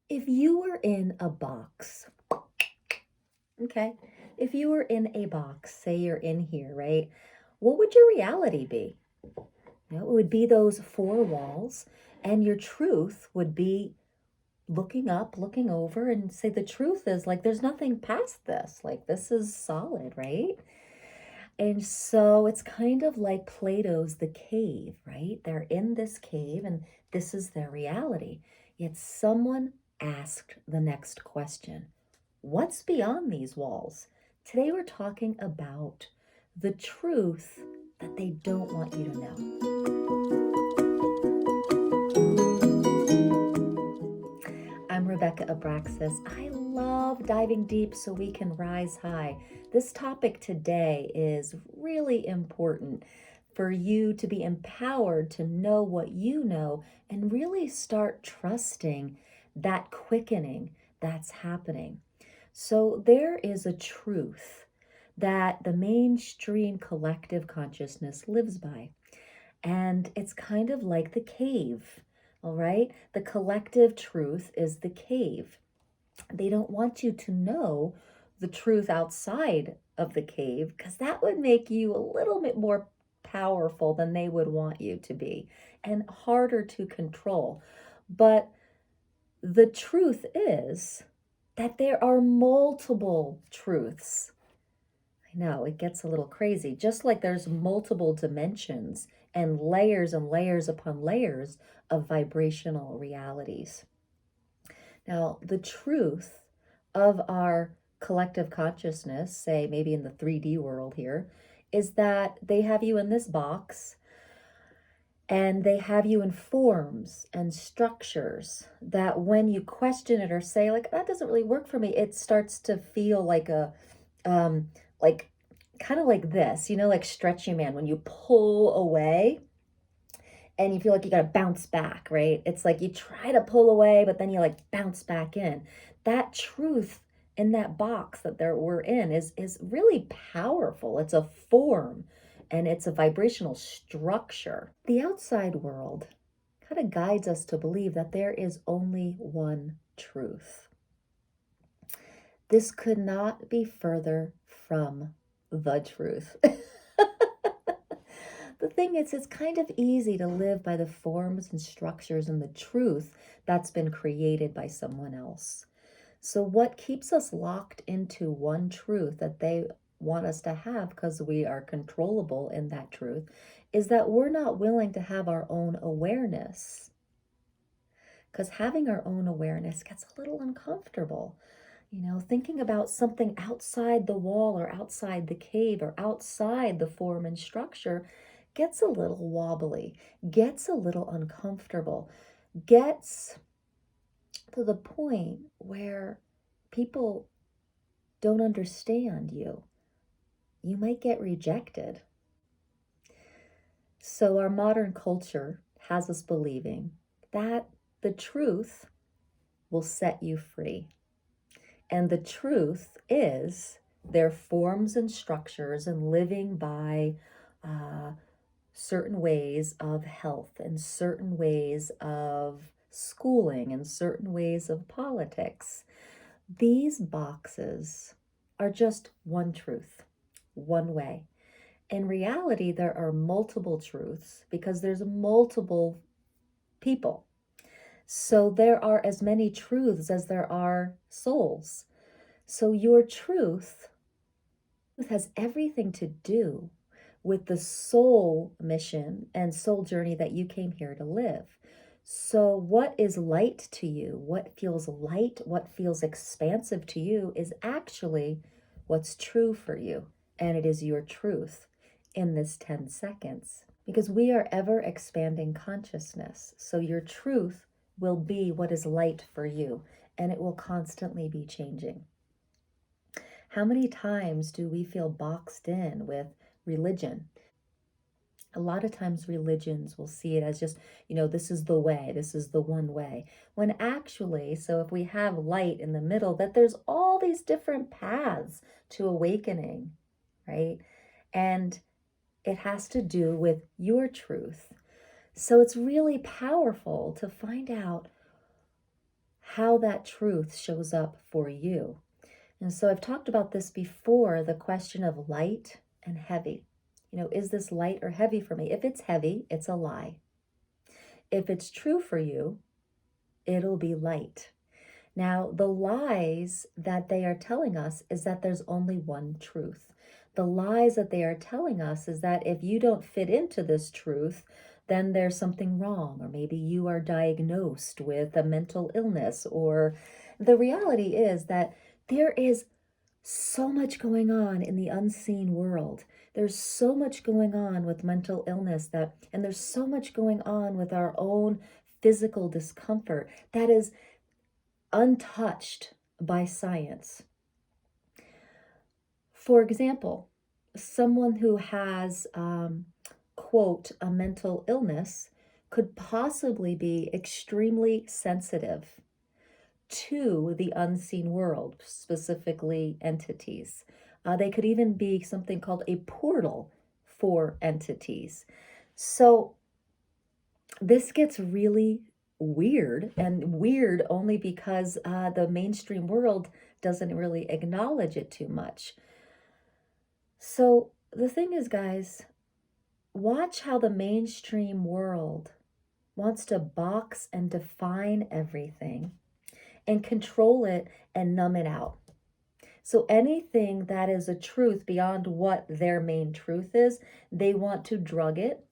If you were in a box, okay, if you were in a box, say you're in here, right? What would your reality be? It would be those four walls, and your truth would be looking up, looking over, and say the truth is like there's nothing past this. Like this is solid, right? And so it's kind of like Plato's The Cave, right? They're in this cave and this is their reality. Yet someone asked the next question. What's beyond these walls? Today we're talking about the truth that they don't want you to know. I'm Rebecca Abraxas. I love diving deep so we can rise high. This topic today is really important for you to be empowered to know what you know and really start trusting that quickening that's happening. So there is a truth that the mainstream collective consciousness lives by. And it's kind of like the cave, all right? The collective truth is the cave. They don't want you to know the truth outside of the cave because that would make you a little bit more powerful than they would want you to be and harder to control. But the truth is that there are multiple truths. I know it gets a little crazy, just like there's multiple dimensions and layers upon layers of vibrational realities. Now, the truth of our collective consciousness, say maybe in the 3D world here, is that they have you in this box and they have you in forms and structures that when you question it or say like that doesn't really work for me, it starts to feel like a like kind of like this, like stretchy man when you pull away and you feel like you got to bounce back, right? It's like you try to pull away but then you like bounce back in. That truth in that box that we're in is really powerful. It's a form and it's a vibrational structure. The outside world kind of guides us to believe that there is only one truth. This could not be further from the truth. The thing is, it's kind of easy to live by the forms and structures and the truth that's been created by someone else. So, what keeps us locked into one truth that they want us to have because we are controllable in that truth is that we're not willing to have our own awareness. Because having our own awareness gets a little uncomfortable. Thinking about something outside the wall or outside the cave or outside the form and structure gets a little wobbly, gets a little uncomfortable, gets to the point where people don't understand you. You might get rejected. So, our modern culture has us believing that the truth will set you free. And the truth is their forms and structures and living by certain ways of health and certain ways of schooling and certain ways of politics. These boxes are just one truth, one way. In reality, there are multiple truths because there's multiple people. So there are as many truths as there are souls. So your truth has everything to do with the soul mission and soul journey that you came here to live. So what is light to you, what feels light, what feels expansive to you is actually what's true for you. And it is your truth in this 10 seconds. Because we are ever expanding consciousness. So your truth will be what is light for you. And it will constantly be changing. How many times do we feel boxed in with religion? A lot of times religions will see it as just, this is the way, this is the one way. When actually, so if we have light in the middle, that there's all these different paths to awakening, right? And it has to do with your truth. So it's really powerful to find out how that truth shows up for you. And so I've talked about this before, the question of light and heavy. Is this light or heavy for me? If it's heavy, it's a lie. If it's true for you, it'll be light. Now, the lies that they are telling us is that there's only one truth. The lies that they are telling us is that if you don't fit into this truth, then there's something wrong, or maybe you are diagnosed with a mental illness, or the reality is that there is so much going on in the unseen world. There's so much going on with mental illness and there's so much going on with our own physical discomfort that is untouched by science. For example, someone who has, quote, a mental illness could possibly be extremely sensitive to the unseen world, specifically entities. They could even be something called a portal for entities. So this gets really weird, and weird only because the mainstream world doesn't really acknowledge it too much. So the thing is, guys, watch how the mainstream world wants to box and define everything and control it and numb it out. So anything that is a truth beyond what their main truth is, they want to drug it,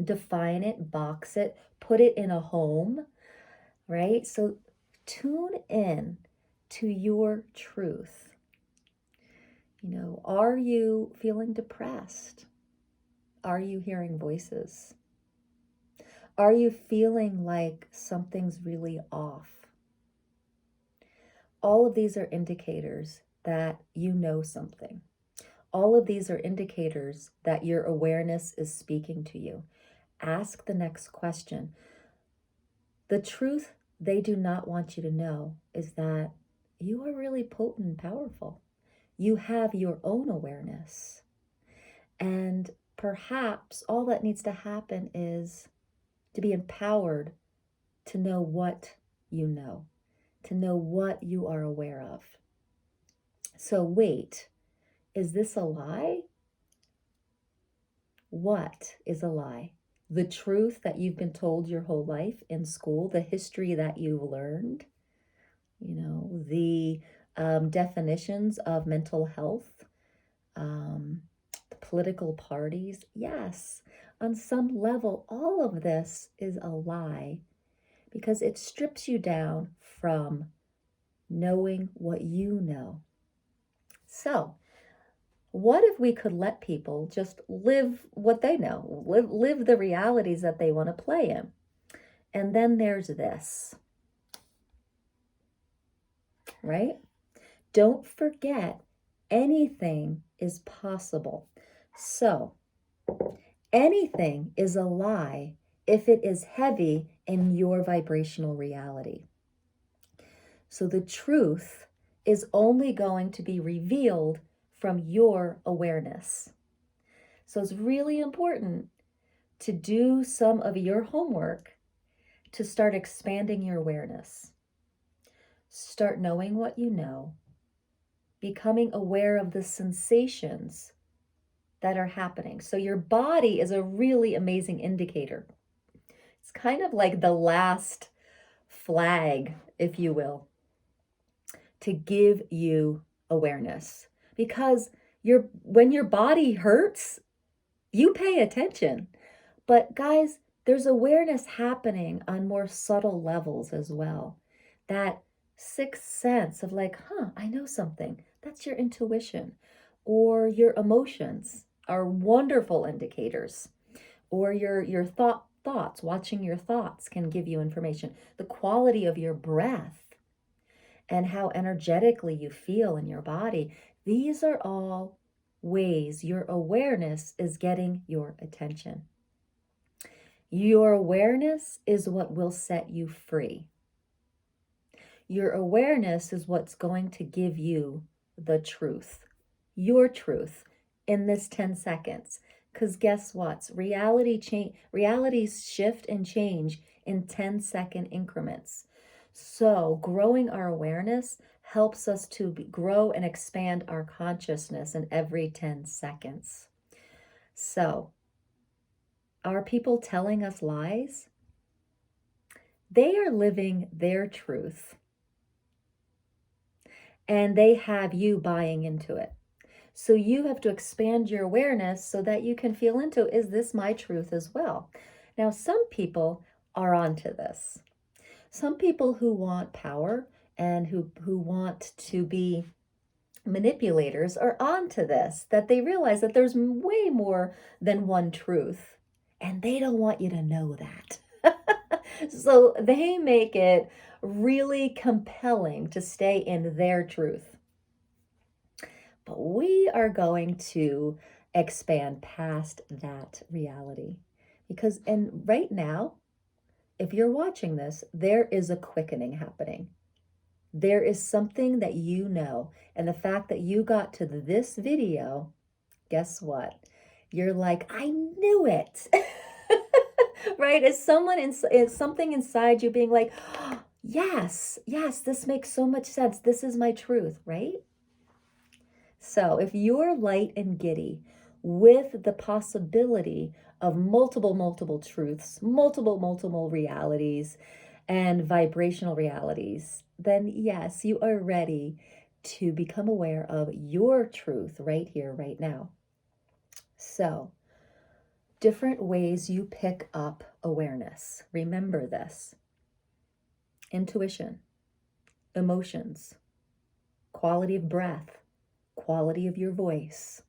define it, box it, put it in a home, right? So tune in to your truth. Are you feeling depressed? Are you hearing voices? Are you feeling like something's really off? All of these are indicators that you know something. All of these are indicators that your awareness is speaking to you. Ask the next question. The truth they do not want you to know is that you are really potent and powerful. You have your own awareness. And perhaps all that needs to happen is to be empowered to know what you know, to know what you are aware of. So wait, is this a lie? What is a lie? The truth that you've been told your whole life in school, the history that you've learned, the definitions of mental health, the political parties. Yes, on some level, all of this is a lie because it strips you down from knowing what you know. So, what if we could let people just live what they know, live the realities that they want to play in? And then there's this, right? Don't forget, anything is possible. So, anything is a lie if it is heavy in your vibrational reality. So the truth is only going to be revealed from your awareness. So it's really important to do some of your homework to start expanding your awareness. Start knowing what you know, becoming aware of the sensations that are happening. So your body is a really amazing indicator. It's kind of like the last flag, if you will, to give you awareness. Because when your body hurts, you pay attention. But guys, there's awareness happening on more subtle levels as well. That sixth sense of like, I know something. That's your intuition. Or your emotions are wonderful indicators. Or your thoughts, watching your thoughts can give you information. The quality of your breath and how energetically you feel in your body. These are all ways your awareness is getting your attention. Your awareness is what will set you free. Your awareness is what's going to give you the truth, your truth, in this 10 seconds. Because guess what? Realities shift and change in 10-second increments. So, growing our awareness helps us to grow and expand our consciousness in every 10 seconds. So, are people telling us lies? They are living their truth and they have you buying into it. So, you have to expand your awareness so that you can feel into, is this my truth as well? Now, some people are onto this. Some people who want power and who want to be manipulators are onto this, that they realize that there's way more than one truth, and they don't want you to know that. So they make it really compelling to stay in their truth. But we are going to expand past that reality because, and right now, if you're watching this, there is a quickening happening. There is something that you know. And the fact that you got to this video, guess what? You're like, I knew it. Right? Is something inside you being like, oh, yes, yes, this makes so much sense. This is my truth, right? So if you're light and giddy with the possibility of multiple truths, multiple realities, and vibrational realities, then yes, you are ready to become aware of your truth right here, right now. So, different ways you pick up awareness. Remember this: intuition, emotions, quality of breath, quality of your voice,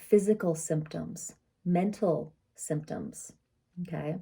physical symptoms, mental symptoms, okay?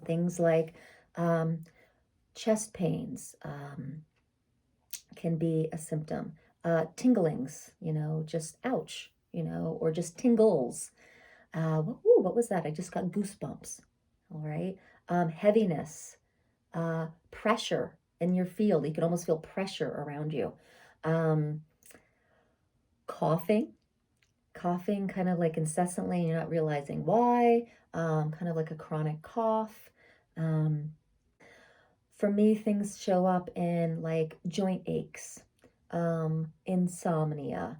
Things like chest pains can be a symptom. Tinglings, just ouch, or just tingles. What was that? I just got goosebumps. All right. Heaviness, pressure in your field. You can almost feel pressure around you. Coughing kind of like incessantly, and you're not realizing why, kind of like a chronic cough. For me, things show up in like joint aches, insomnia.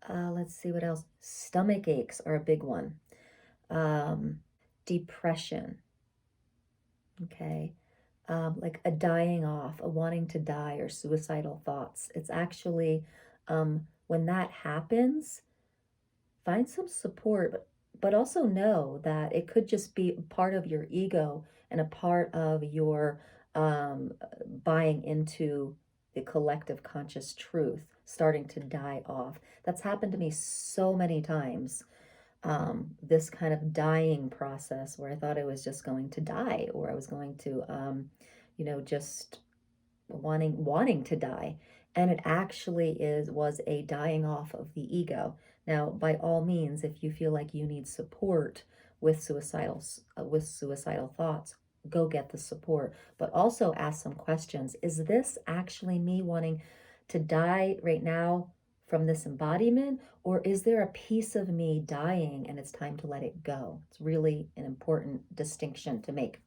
Let's see what else. Stomach aches are a big one. Depression. Okay. Like a dying off, a wanting to die, or suicidal thoughts. It's actually, when that happens, find some support, but also know that it could just be part of your ego and a part of your buying into the collective conscious truth starting to die off. That's happened to me so many times. This kind of dying process where I thought I was just going to die, or I was going to, just wanting to die, and it actually was a dying off of the ego. Now, by all means, if you feel like you need support with suicidal thoughts, go get the support, but also ask some questions. Is this actually me wanting to die right now from this embodiment, or is there a piece of me dying and it's time to let it go? It's really an important distinction to make.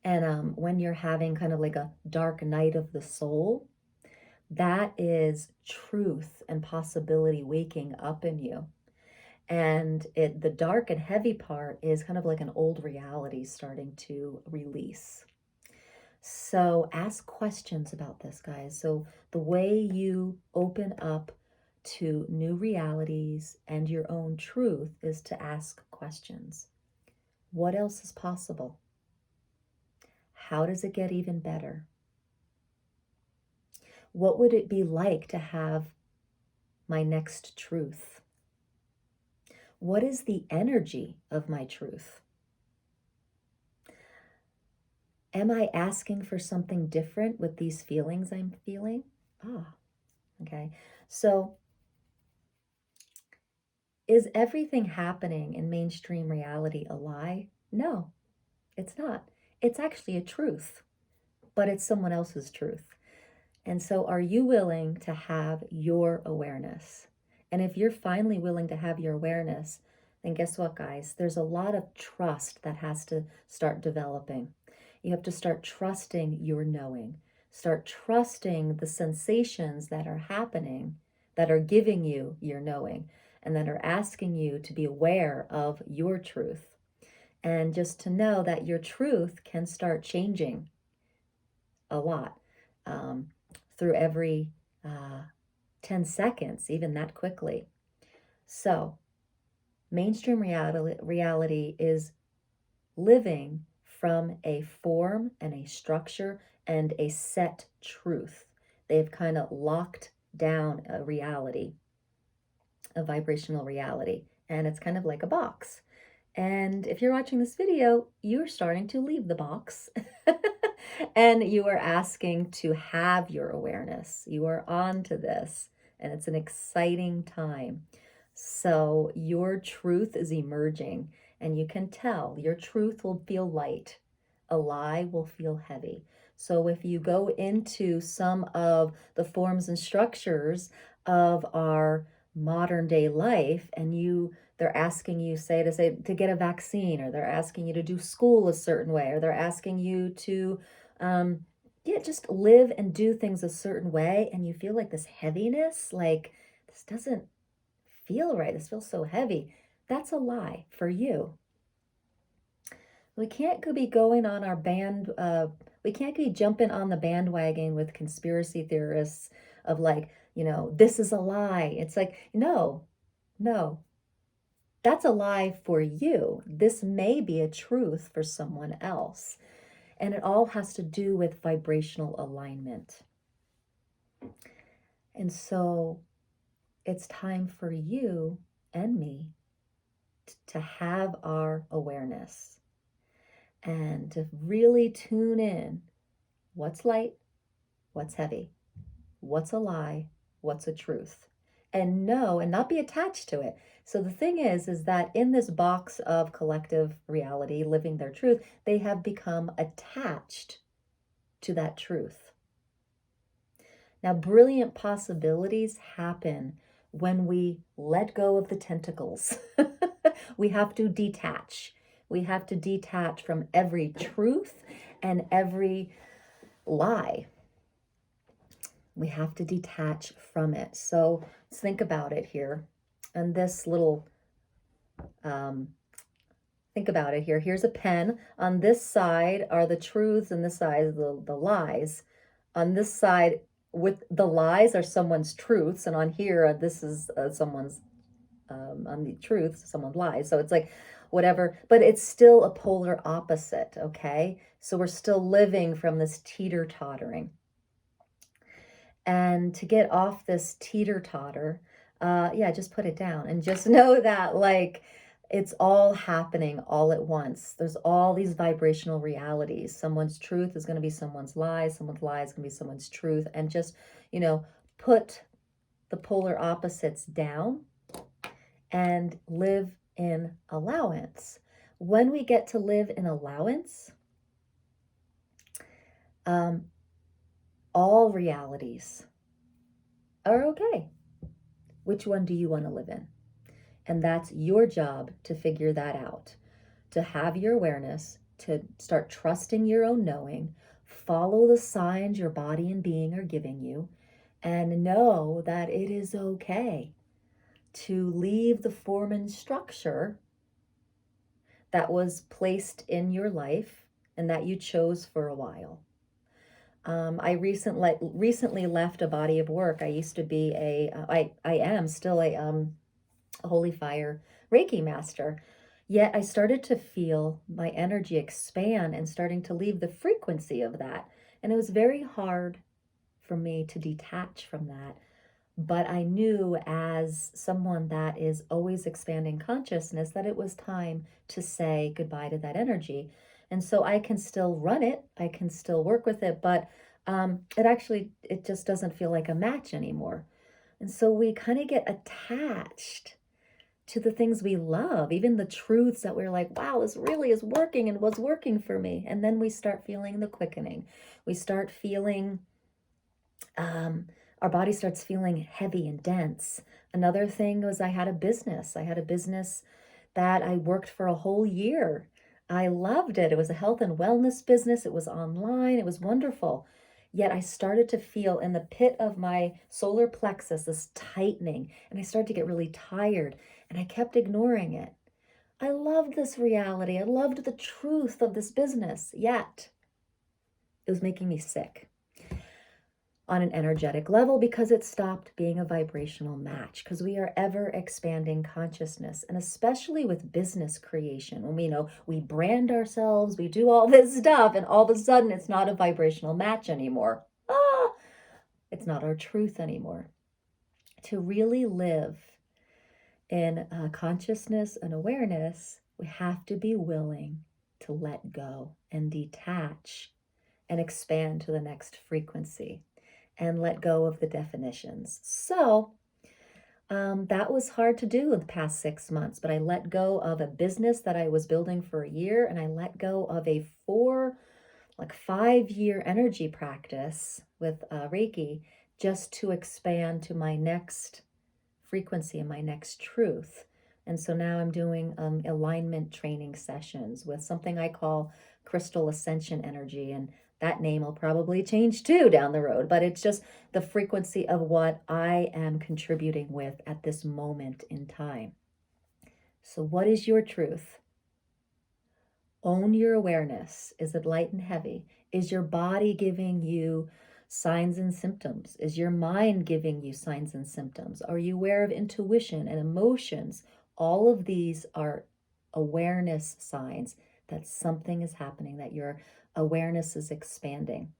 And when you're having kind of like a dark night of the soul, that is truth and possibility waking up in you. And the dark and heavy part is kind of like an old reality starting to release. So ask questions about this, guys. So the way you open up to new realities and your own truth is to ask questions. What else is possible? How does it get even better? What would it be like to have my next truth? What is the energy of my truth? Am I asking for something different with these feelings I'm feeling? Okay. So, is everything happening in mainstream reality a lie? No, it's not. It's actually a truth, but it's someone else's truth. And so, are you willing to have your awareness? And if you're finally willing to have your awareness, then guess what, guys? There's a lot of trust that has to start developing. You have to start trusting your knowing. Start trusting the sensations that are happening, that are giving you your knowing, and that are asking you to be aware of your truth. And just to know that your truth can start changing a lot um, through every uh, 10 seconds, even that quickly. So, mainstream reality is living from a form and a structure and a set truth. They've kind of locked down a reality, a vibrational reality, and it's kind of like a box. And if you're watching this video, you're starting to leave the box and you are asking to have your awareness. You are on to this, and it's an exciting time. So your truth is emerging, and you can tell your truth will feel light. A lie will feel heavy. So if you go into some of the forms and structures of our modern day life, and they're asking you say to get a vaccine, or they're asking you to do school a certain way, or they're asking you to um yeah, just live and do things a certain way, and you feel like this heaviness, like this doesn't feel right, this feels so heavy. That's a lie for you. We can't be going on our we can't be jumping on the bandwagon with conspiracy theorists of like, this is a lie. It's like, no, no, that's a lie for you. This may be a truth for someone else. And it all has to do with vibrational alignment. And so it's time for you and me to have our awareness and to really tune in. What's light? What's heavy? What's a lie? What's a truth? And know and not be attached to it. So the thing is that in this box of collective reality, living their truth, they have become attached to that truth. Now, brilliant possibilities happen when we let go of the tentacles. We have to detach. We have to detach from every truth and every lie. We have to detach from it. So let's think about it here. And this little, think about it here. Here's a pen. On this side are the truths, and this side is the lies. On this side, with the lies are someone's truths, and on here, this is someone's, on the truths, someone's lies. So it's like whatever, but it's still a polar opposite, okay? So we're still living from this teeter-tottering. And to get off this teeter-totter, yeah, just put it down and just know that, like, it's all happening all at once. There's all these vibrational realities. Someone's truth is going to be someone's lies. Someone's lies is going to be someone's truth. And just, put the polar opposites down and live in allowance. When we get to live in allowance, all realities are okay. Which one do you want to live in? And that's your job to figure that out, to have your awareness, to start trusting your own knowing, follow the signs your body and being are giving you, and know that it is okay to leave the form and structure that was placed in your life and that you chose for a while. I recently left a body of work. I used to be I am still a Holy Fire Reiki master. Yet I started to feel my energy expand and starting to leave the frequency of that. And it was very hard for me to detach from that. But I knew, as someone that is always expanding consciousness, that it was time to say goodbye to that energy. And so I can still run it, I can still work with it, but it just doesn't feel like a match anymore. And so we kind of get attached to the things we love, even the truths that we're like, wow, this really is working and was working for me. And then we start feeling the quickening. We start feeling, our body starts feeling heavy and dense. Another thing was I had a business that I worked for a whole year. I loved it. It was a health and wellness business. It was online. It was wonderful. Yet I started to feel in the pit of my solar plexus this tightening, and I started to get really tired, and I kept ignoring it. I loved this reality. I loved the truth of this business, yet it was making me sick on an energetic level because it stopped being a vibrational match, because we are ever expanding consciousness, and especially with business creation, when we brand ourselves, we do all this stuff, and all of a sudden it's not a vibrational match anymore. It's not our truth anymore. To really live in consciousness and awareness, we have to be willing to let go and detach and expand to the next frequency and let go of the definitions. So that was hard to do in the past 6 months, but I let go of a business that I was building for a year, and I let go of a 5-year energy practice with Reiki, just to expand to my next frequency and my next truth. And so now I'm doing alignment training sessions with something I call crystal ascension energy. And that name will probably change too down the road, but it's just the frequency of what I am contributing with at this moment in time. So what is your truth? Own your awareness. Is it light and heavy? Is your body giving you signs and symptoms? Is your mind giving you signs and symptoms? Are you aware of intuition and emotions? All of these are awareness signs that something is happening, that your awareness is expanding.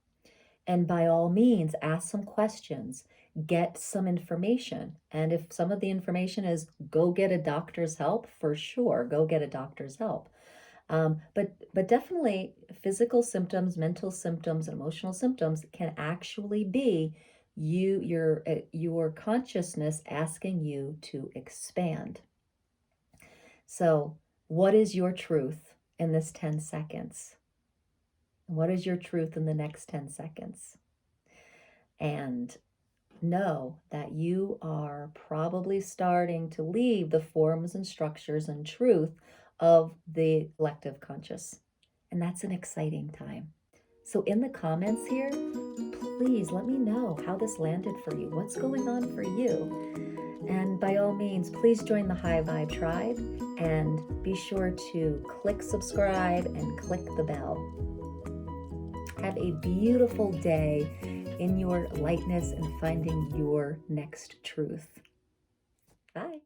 And by all means, ask some questions, get some information. And if some of the information is go get a doctor's help, for sure, go get a doctor's help. But definitely physical symptoms, mental symptoms, and emotional symptoms can actually be your consciousness asking you to expand. So what is your truth in this 10 seconds? What is your truth in the next 10 seconds? And know that you are probably starting to leave the forms and structures and truth of the collective conscious. And that's an exciting time. So in the comments here, please let me know how this landed for you. What's going on for you? And by all means, please join the High Vibe Tribe and be sure to click subscribe and click the bell. Have a beautiful day in your lightness and finding your next truth. Bye.